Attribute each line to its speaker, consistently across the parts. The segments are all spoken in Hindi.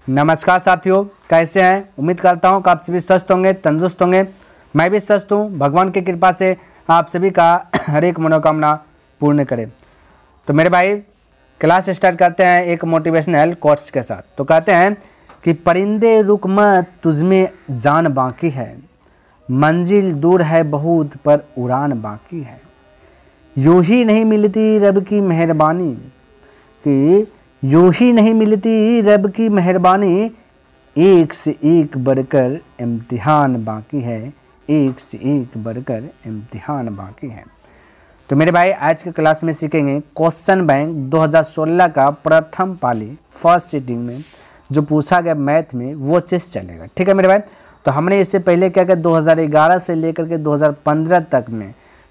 Speaker 1: नमस्कार साथियों, कैसे हैं। उम्मीद करता हूं कि आप सभी स्वस्थ होंगे, तंदुरुस्त होंगे। मैं भी स्वस्थ हूं। भगवान की कृपा से आप सभी का हर एक मनोकामना पूर्ण करें। तो मेरे भाई, क्लास स्टार्ट करते हैं एक मोटिवेशनल कोट्स के साथ। तो कहते हैं कि परिंदे रुक मत, तुझमें जान बाकी है, मंजिल दूर है बहुत पर उड़ान बाकी है। यूं ही नहीं मिलती रब की मेहरबानी, कि यूं ही नहीं मिलती रब की मेहरबानी, एक से एक बढ़कर इम्तिहान बाकी है, एक से एक बढ़कर इम्तिहान बाकी है। तो मेरे भाई, आज के क्लास में सीखेंगे क्वेश्चन बैंक 2016 का प्रथम पाली फर्स्ट सीटिंग में जो पूछा गया मैथ में, वो चीज़ चलेगा। ठीक है मेरे भाई। तो हमने इससे पहले क्या किया, 2011 से लेकर के 2015 तक में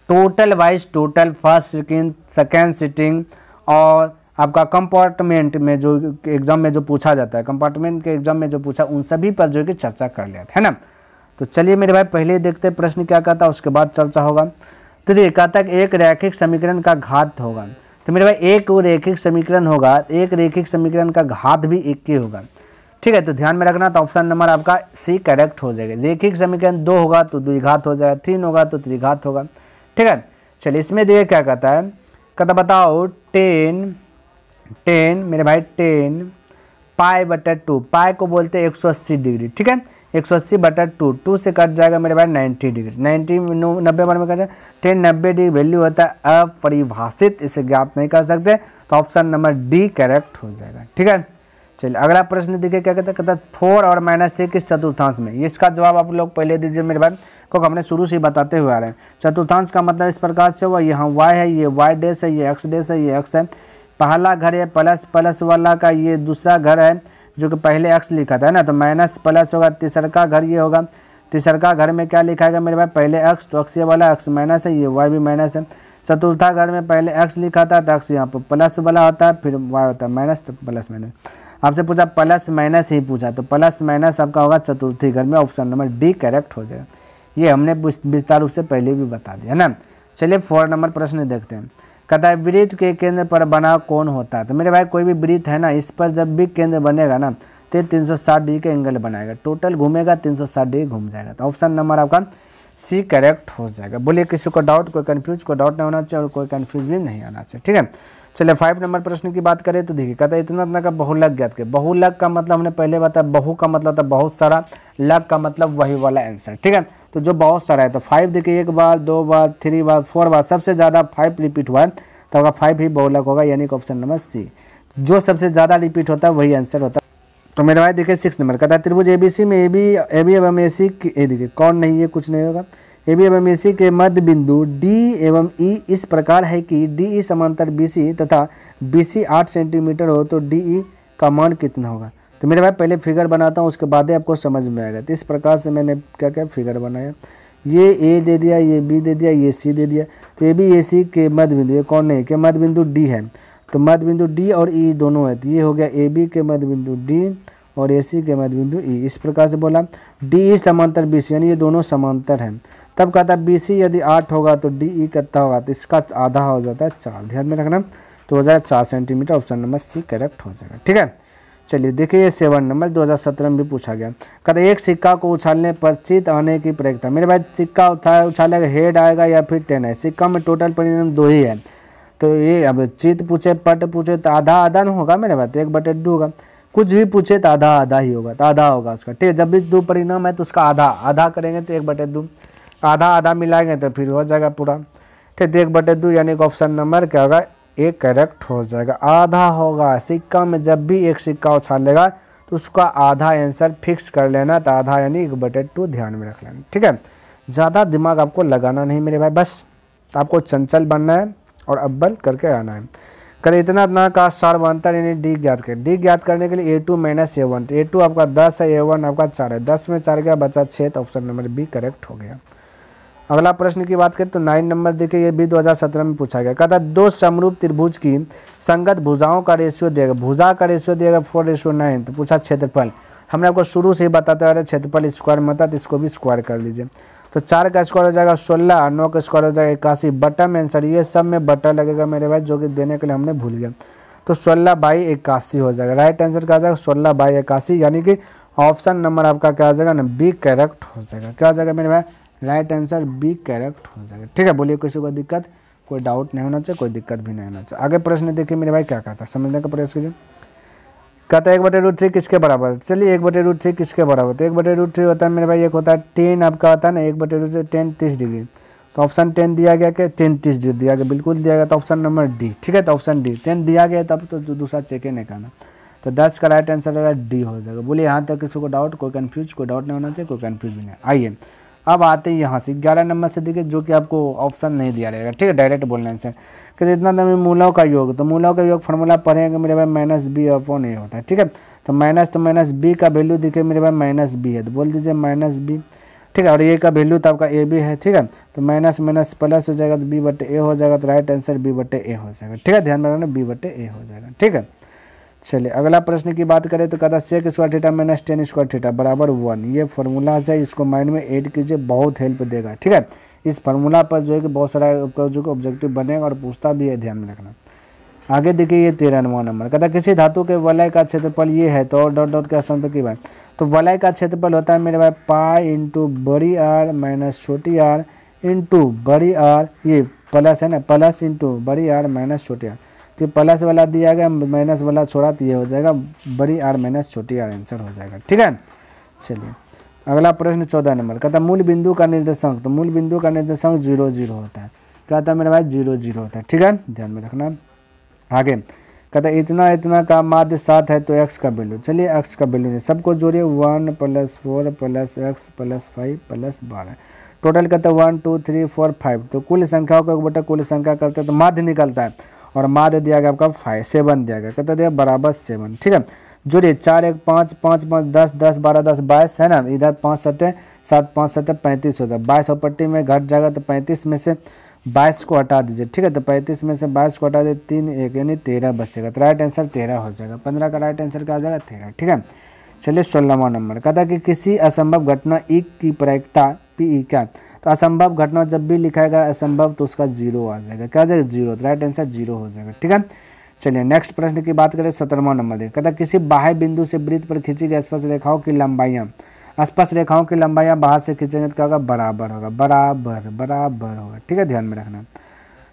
Speaker 1: total wise total first sitting, second sitting और आपका कंपार्टमेंट में जो एग्जाम में जो पूछा जाता है, कंपार्टमेंट के एग्जाम में जो पूछा, उन सभी पर जो कि चर्चा कर लिया था, है ना। तो चलिए मेरे भाई, पहले देखते हैं प्रश्न क्या कहता है, उसके बाद चर्चा होगा। तो देखिए, कहता है एक रैखिक समीकरण का घात होगा। तो मेरे भाई, एक रैखिक समीकरण होगा, एक रैखिक समीकरण का घात भी एक ही होगा। ठीक है, तो ध्यान में रखना। तो ऑप्शन नंबर आपका सी करेक्ट हो जाएगा। रैखिक समीकरण 2 होगा तो द्विघात हो जाएगा, 3 होगा तो त्रिघात होगा। ठीक है, चलिए इसमें देखिए क्या कहता है। कहता बताओ 10 मेरे भाई 10 पाई/2, पाई को बोलते हैं 180 डिग्री। ठीक है, 180/2, 2 से कट जाएगा मेरे भाई 90 डिग्री, 90 बार में कट जाएगा 10 90 डिग्री वैल्यू होता है अपरिभाषित, इसे ज्ञात नहीं कर सकते। तो ऑप्शन नंबर डी करेक्ट हो जाएगा। ठीक है, चलिए अगला प्रश्न देखिए क्या कहता है। कहता 4 और -3 किस चतुर्थांश में। इसका जवाब आप लोग पहले दीजिए मेरे भाई, क्योंकि हमने शुरू से ही बताते हुए आ रहे हैं। चतुर्थांश का मतलब इस प्रकार से हुआ, यहाँ y है, ये y डैश है, ये x डैश है, ये x है। पहला घर है प्लस प्लस वाला का, ये दूसरा घर है जो कि पहले x लिखा था, है ना। तो माइनस प्लस होगा, तीसरा का घर ये होगा। तीसरा घर में क्या लिखा है मेरे भाई, पहले x, तो x ये वाला x माइनस है, ये y भी माइनस है। चतुर्था घर में पहले x लिखा था, तो x यहाँ पर प्लस वाला होता है, फिर y होता है माइनस, तो प्लस माइनस। आपसे पूछा प्लस माइनस ही पूछा, तो प्लस माइनस आपका होगा चतुर्थी घर में। ऑप्शन नंबर डी करेक्ट हो जाएगा। ये हमने विस्तार रूप से पहले भी बता दिया, है ना। चलिए 4 नंबर प्रश्न देखते हैं। कहता है वृत्त के केंद्र पर बना कौन होता है। तो मेरे भाई, कोई भी वृत्त है ना, इस पर जब भी केंद्र बनेगा ना, तो 360 डिग्री का एंगल बनाएगा, टोटल घूमेगा 360 डिग्री घूम जाएगा। तो ऑप्शन नंबर आपका सी करेक्ट हो जाएगा। बोलिए किसी को डाउट, कोई कंफ्यूज, कोई डाउट नहीं होना चाहिए और कोई कंफ्यूज भी नहीं आना चाहिए। ठीक है, चलिए 5 नंबर प्रश्न की बात करें तो देखिए, कहता है इतना का बहुलक ज्ञात करें। बहुलक का मतलब हमने पहले बताया, बहु का मतलब था बहुत सारा, लक का मतलब वही वाला आंसर। ठीक है, तो जो बहुत सारा है, तो 5 देखिए, 1 बार 2 बार 3 बार 4 बार, सबसे ज़्यादा 5 रिपीट हुआ है, तो आपका 5 ही बहुलक होगा, यानी कि ऑप्शन नंबर सी। जो सबसे ज़्यादा रिपीट होता है वही आंसर होता है। तो मेरे भाई देखिए 6 नंबर कहता है त्रिभुज ABC में ए बी एवं AC देखिए कौन नहीं, ये कुछ नहीं होगा। ए बी एवं AC के मध्य बिंदु D एवं E इस प्रकार है कि DE समांतर BC तथा BC 8 सेंटीमीटर हो तो DE का मान कितना होगा। तो मेरे भाई पहले फिगर बनाता हूँ, उसके बाद ही आपको समझ में आएगा। तो इस प्रकार से मैंने क्या क्या फिगर बनाया, ये A दे दिया, ये B दे दिया, ये C दे दिया। तो ए बी AC के मध्य बिंदु, ये कौन नहीं, के मध्य बिंदु D है, तो मध्य बिंदु D और E दोनों है। तो ये हो गया AB के मध्य बिंदु D और AC के मध्य बिंदु E। इस प्रकार से बोला DE समांतर BC, यानी ये दोनों समांतर हैं। तब कहता है BC यदि 8 होगा तो DE कितना होगा, तो इसका आधा हो जाता है 4। ध्यान में रखना, तो हो जाएगा 4 centimetre. Option number C correct हो जाएगा। ठीक है, चलिए देखिए 7 नंबर 2017 में भी पूछा गया। कहता एक सिक्का को उछालने पर चित आने की प्रक्रिया। मेरे भाई सिक्का उछालेगा, हेड आएगा या फिर 10 है। सिक्का में टोटल परिणाम 2 ही है, तो ये अब चित पूछे पट पूछे तो आधा आधा नहीं होगा मेरे भाई, तो 1/2 होगा। कुछ भी पूछे तो आधा आधा ही होगा, तो आधा होगा उसका। ठीक है, जब भी 2 परिणाम है तो उसका आधा आधा करेंगे तो 1/2, आधा आधा मिलाएंगे तो फिर हो जाएगा पूरा। ठीक है, 1/2 यानी कि ऑप्शन नंबर क्या होगा, एक करेक्ट हो जाएगा। आधा होगा, सिक्का में जब भी एक सिक्का उछालेगा तो उसका आधा आंसर फिक्स कर लेना, तो आधा यानी 1/2 ध्यान में रख लेना। ठीक है, ज़्यादा दिमाग आपको लगाना नहीं मेरे भाई, बस आपको चंचल बनना है और अव्वल करके आना है। कर इतना ना का सार्वंतर यानी डी ज्ञात करें। डी ज्ञात करने के लिए A2 - A1, तो A2 आपका 10 है, A1 आपका 4 है, 10 में 4 गया बचा 6, तो ऑप्शन नंबर बी करेक्ट हो गया। अगला प्रश्न की बात करें तो 9 नंबर देखिए, ये भी 2017 में पूछा गया। कहता 2 समरूप त्रिभुज की संगत भुजाओं का रेशियो देगा, भुजा का रेशियो देगा 4:9। तो पूछा क्षेत्रफल, हमने आपको शुरू से ही बताते आ रहे क्षेत्रफल स्क्वायर में था, तो इसको भी स्क्वायर कर लीजिए। तो 4 का स्क्वायर हो जाएगा 16, 9 का स्क्वायर हो जाएगा 81। बटा में आंसर, ये सब में बटा लगेगा मेरे भाई, जो कि देने के लिए हमने भूल गया। तो 16/81 हो जाएगा। राइट आंसर क्या आ जाएगा 16/81, यानी कि ऑप्शन नंबर आपका क्या आ जाएगा ना बी करेक्ट हो जाएगा। क्या आ जाएगा मेरे भाई राइट आंसर बी करेक्ट हो जाएगा। ठीक है, बोलिए किसी को दिक्कत, कोई डाउट नहीं होना चाहिए, कोई दिक्कत भी नहीं होना चाहिए। आगे प्रश्न देखिए मेरे भाई क्या कहता है, समझने का प्रयास कीजिए। कहता है 1/√3 किसके बराबर है। चलिए 1/√3 किसके बराबर होता है। 1/√3 होता है मेरे भाई, एक होता है 10 आपका होता है ना 1/√3 10 30 डिग्री। तो ऑप्शन 10 दिया गया कि 10 30 डिग्री दिया गया, बिल्कुल दिया गया, तो ऑप्शन नंबर डी। ठीक है, तो ऑप्शन डी 10 दिया गया, तब तो दूसरा चेक ही नहीं करना। तो 10 का राइट आंसर रहेगा डी हो जाएगा। बोलिए यहाँ तक किसी को डाउट, कोई कन्फ्यूज, कोई डाउट नहीं होना चाहिए, कोई कन्फ्यूज भी नहीं। आइए अब आते हैं यहाँ से 11 नंबर से, देखिए जो कि आपको ऑप्शन नहीं दिया रहेगा। ठीक है, डायरेक्ट बोलने से कि इतना दम मूलों का योग, तो मूलों का योग फार्मूला पढ़ेंगे मेरे भाई -b/a होता है। ठीक है, तो माइनस बी का वैल्यू दिखे मेरे भाई -b है, तो बोल दीजिए -b। ठीक है, और ए का वैल्यू तो आपका ए बी है। ठीक है, तो माइनस माइनस प्लस हो जाएगा तो b/a हो जाएगा, तो राइट आंसर b/a हो जाएगा। ठीक है, ध्यान में रखना b/a हो जाएगा। ठीक है, चलिए अगला प्रश्न की बात करें तो कहता है sec square theta minus tan square theta बराबर 1। ये फार्मूला है, इसको माइंड में ऐड कीजिए, बहुत हेल्प देगा। ठीक है, इस फार्मूला पर जो है कि बहुत सारा जो ऑब्जेक्टिव बनेगा और पूछता भी है, ध्यान में रखना। आगे देखिए ये 13वां नंबर कहता है किसी धातु के वलय का क्षेत्रफल ये है तो डॉट डॉट के स्थान पर की बात। तो वलय का क्षेत्रफल होता है मेरे भाई पाई इंटू बड़ी आर माइनस छोटी आर इंटू बड़ी आर, ये प्लस है ना, प्लस इंटू बड़ी आर माइनस छोटी आर। तो प्लस वाला दिया गया, माइनस वाला छोड़ा, तो ये हो जाएगा बड़ी आर माइनस छोटी आर, आंसर हो जाएगा। ठीक है, चलिए अगला प्रश्न 14 नंबर कहता है मूल बिंदु का निर्देशांक। तो मूल बिंदु का निर्देशांक 0 0 होता है। क्या होता है मेरे भाई 0 0 होता है। ठीक है, ध्यान में रखना। आगे कहता है इतना का माध्य 7 है तो x का वैल्यू। चलिए x का वैल्यू नहीं, सबको जोड़िए 1 + 4 + x + 5 + 12। टोटल कहता है 1 2 3 4 5। तो कुल संख्याओं का बटा कुल संख्या करते हैं तो माध्य निकलता है, और माध्य दिया गया आपका 7 दिया गया, कहता दिया बराबर 7। ठीक है, जोड़िए 4 1 5 5 5 10 10 12 10 22 है ना, इधर 5 7 7 5 7 35 होता है। 22 और पट्टी में घट जाएगा, तो 35 में से 22 को हटा दीजिए। ठीक है, तो 35 में से 22 को हटा दीजिए, 3 1 यानी 13 बचेगा, तो राइट आंसर 13 हो जाएगा। 15 का राइट आंसर क्या आ जाएगा 13। ठीक है, चलिए 16वां नंबर कहता है कि किसी असंभव घटना ई की प्रायिकता पी क्या। तो असंभव घटना जब भी लिखाएगा असंभव तो उसका 0 आ जाएगा। क्या आ जाएगा 0, तो राइट आंसर 0 हो जाएगा। ठीक है, चलिए नेक्स्ट प्रश्न की बात करें 17वां नंबर देखिए। कहता है किसी बाह्य बिंदु से वृत्त पर खींची गई स्पर्श रेखाओं की लंबाइयाँ, स्पर्श रेखाओं की लंबाइयाँ बाहर से खींचेंगे तो क्या होगा बराबर होगा, बराबर होगा। ठीक है, ध्यान में रखना।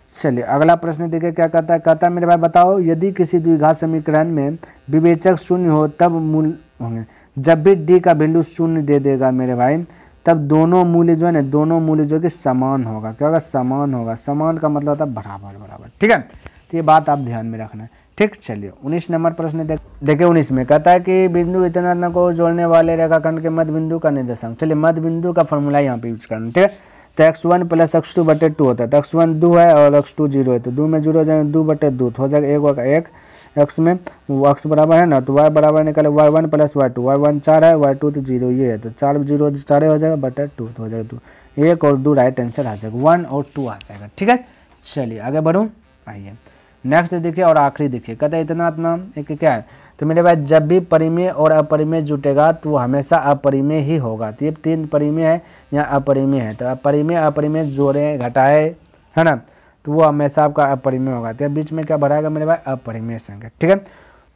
Speaker 1: चलिए अगला प्रश्न देखिए क्या कहता है। कहता है मेरे भाई बताओ यदि किसी द्विघात समीकरण में विवेचक शून्य हो तब मूल होंगे। जब भी डी का वैल्यू 0 दे देगा मेरे भाई, तब दोनों मूल्य जो है ना, दोनों मूल्य जो कि समान होगा। क्या होगा समान होगा। समान का मतलब होता है बराबर। ठीक है, तो ये बात आप ध्यान में रखना है। ठीक, चलिए 19 नंबर प्रश्न देखिए। 19 में कहता है कि बिंदु इतना को जोड़ने वाले रेखाखंड के मध्य बिंदु का निर्देशांक। चलिए मध्य बिंदु का फॉर्मूला यहाँ पे यूज करना। ठीक है, तो x1 + x2/2 होता है। तो x1 2 है और x2 0 है, तो 2 में 0 हो जाएगा 2/2 तो हो जाएगा 1 होगा 1 x में वो x बराबर है ना, तो y बराबर निकाले y1 + y2। y1 4 है, y2 तो 0 ये है, तो 4 0 4 हो जाएगा /2 तो हो जाएगा 2। 1 और 2 राइट आंसर आ जाएगा, 1 और 2 आ जाएगा। ठीक है, चलिए आगे बढ़ूँ। आइए नेक्स्ट देखिए और आखिरी देखिए। कहता है इतना एक क्या है। तो मेरे भाई जब भी परिमेय और अपरिमेय जुटेगा तो वो हमेशा अपरिमेय ही होगा। तो ये 3 परिमेय है या अपरिमेय है, तो अपरिमेय अपरिमेय जोड़े घटाए है ना, तो वो हमेशा आपका अपरिमेय होगा। तो बीच में क्या बढ़ाएगा मेरे भाई अपरिमेय संख्या। ठीक है,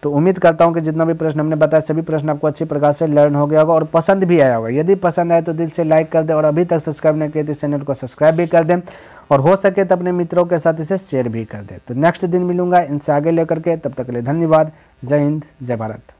Speaker 1: तो उम्मीद करता हूँ कि जितना भी प्रश्न हमने बताया सभी प्रश्न आपको अच्छी प्रकार से लर्न हो गया होगा और पसंद भी आया होगा। यदि पसंद आए तो दिल से लाइक कर दें, और अभी तक सब्सक्राइब नहीं किए तो इस चैनल को सब्सक्राइब भी कर दें, और हो सके तो अपने मित्रों के साथ इसे शेयर भी कर दें। तो नेक्स्ट दिन मिलूंगा इनसे आगे लेकर के, तब तक के लिए धन्यवाद। जय हिंद, जय भारत।